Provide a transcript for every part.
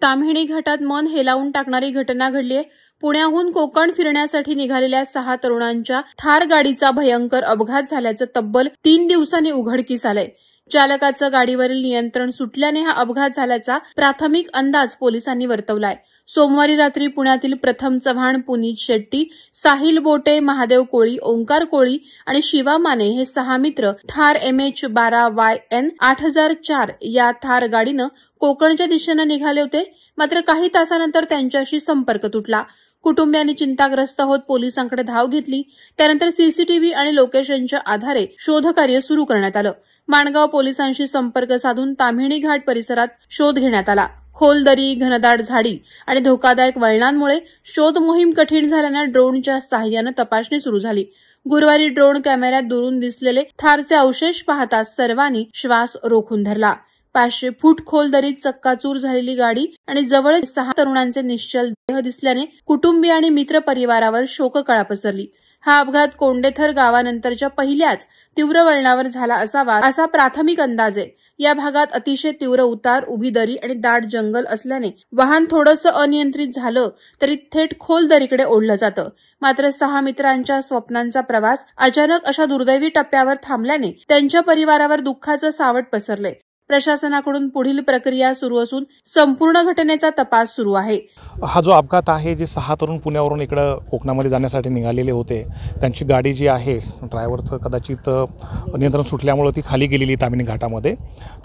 ताम्हिणी घाटात मन हेलावून टाकणारी घटना घडली आहे। पुण्याहून कोकण फिरण्यासाठी निघालेल्या 6 तरुणांच्या थार गाडीचा भयंकर अपघात झाल्याचं तब्बल 3 दिवसांनी उघडकीस आलंय। चालकाचं गाडीवरील नियंत्रण सुटल्याने हा अपघात झाल्याचा प्राथमिक अंदाज पोलिसांनी वर्तवलाय। सोमवारी रात्री पुण्यातील प्रथम चव्हाण, पुनीत शेट्टी, साहिल बोटे, महादेव कोळी, ओंकार कोळी आणि शिवा माने हे 6 मित्र थार MH12YN 8004 या थार गाडीनं कोकणच्या दिशेनं निघाले होते। मात्र काही तासानंतर त्यांच्याशी संपर्क तुटला। कुटुंबियांनी चिंताग्रस्त होत पोलिसांकडे धाव घेतली। त्यानंतर सीसीटीव्ही आणि लोकेशनच्या आधारे शोधकार्य सुरू करण्यात आलं। माणगाव पोलिसांशी संपर्क साधून ताम्हिणी घाट परिसरात शोध घेण्यात आला। खोल दरी, घनदाट झाडी आणि धोकादायक वळणांमुळे शोध मोहीम कठीण झाल्यानं ड्रोनच्या सहाय्यानं तपासणी सुरू झाली। गुरुवारी ड्रोन कॅमेऱ्यात दुरून दिसलेले थारचे अवशेष पाहता सर्वांनी श्वास रोखून धरला। 500 फूट खोल दरीत चक्काचूर झालेली गाडी आणि जवळ 6 तरुणांचे निश्चल देह दिसल्याने कुटुंबीय आणि मित्र परिवारावर शोककळा पसरली। हा अपघात कोंडेथर गावानंतरच्या पहिल्याच तीव्र वळणावर झाला असावा असा प्राथमिक अंदाज आहे। या भागात अतिशय तीव्र उतार, उभी दरी आणि दाट जंगल असल्याने वाहन थोडंसं अनियंत्रित झालं तरी थेट खोल दरीकडे ओढलं जातं। मात्र 6 मित्रांच्या स्वप्नांचा प्रवास अचानक अशा दुर्दैवी टप्प्यावर थांबल्याने त्यांच्या परिवारावर दुःखाचं सावट पसरले। प्रशासनाकडून पुढील प्रक्रिया सुरू असून संपूर्ण घटनेचा तपास सुरू आहे। हा जो अपघात आहे, जे 6 तरुण पुण्यावरून इकडे कोकणामध्ये जाण्यासाठी निघालेले होते, त्यांची गाडी जी आहे ड्रायव्हरचं कदाचित नियंत्रण सुटल्यामुळे ती खाली गेलेली ताम्हिणी घाटामध्ये।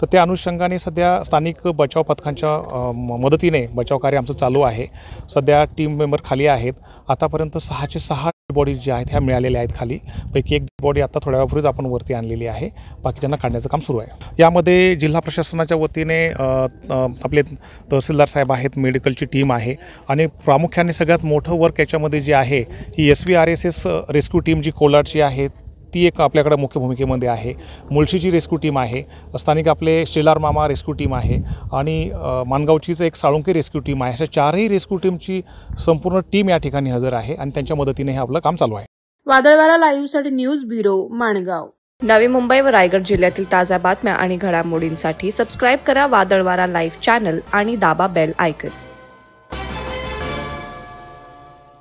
तर त्या अनुषंगाने सध्या स्थानिक बचाव पथकांच्या मदतीने बचाव कार्य आमचं चालू आहे। सध्या टीम मेंबर खाली आहेत। आतापर्यंत 6चे 6 बॉडीज ज्या आहेत ह्या मिळालेल्या आहेत खाली। पैकी एक बॉडी आता थोड्या वेळापूर्वीच आपण वरती आणलेली आहे। बाकीच्यांना काढण्याचं काम सुरू आहे। यामध्ये जिल्हा प्रशासनाच्या वतीने आपले तहसीलदार साहेब आहेत, मेडिकलची टीम आहे आणि प्रामुख्याने सगळ्यात मोठं वर्क याच्यामध्ये जे आहे ही SVRSS रेस्क्यू टीम जी कोलाडची आहे ती एक आपल्याकडे मुख्य भूमिकेमध्ये आहे। मुळशीची रेस्क्यू टीम आहे, स्थानिक आपले शेलार मामा रेस्क्यू टीम आहे आणि माणगावचीच एक साळुंके रेस्क्यू टीम आहे। अशा 4ही रेस्क्यू टीमची संपूर्ण टीम या ठिकाणी हजर आहे आणि त्यांच्या मदतीने हे आपलं काम चालू आहे। वादळवारा लाईव्हसाठी न्यूज ब्युरो, माणगाव। नवी मुंबई व रायगड जिल्ह्यातील ताज्या बातम्या आणि घडामोडींसाठी सबस्क्राईब करा वादळवारा लाईव्ह चॅनल आणि दाबा बेल आयकॉन।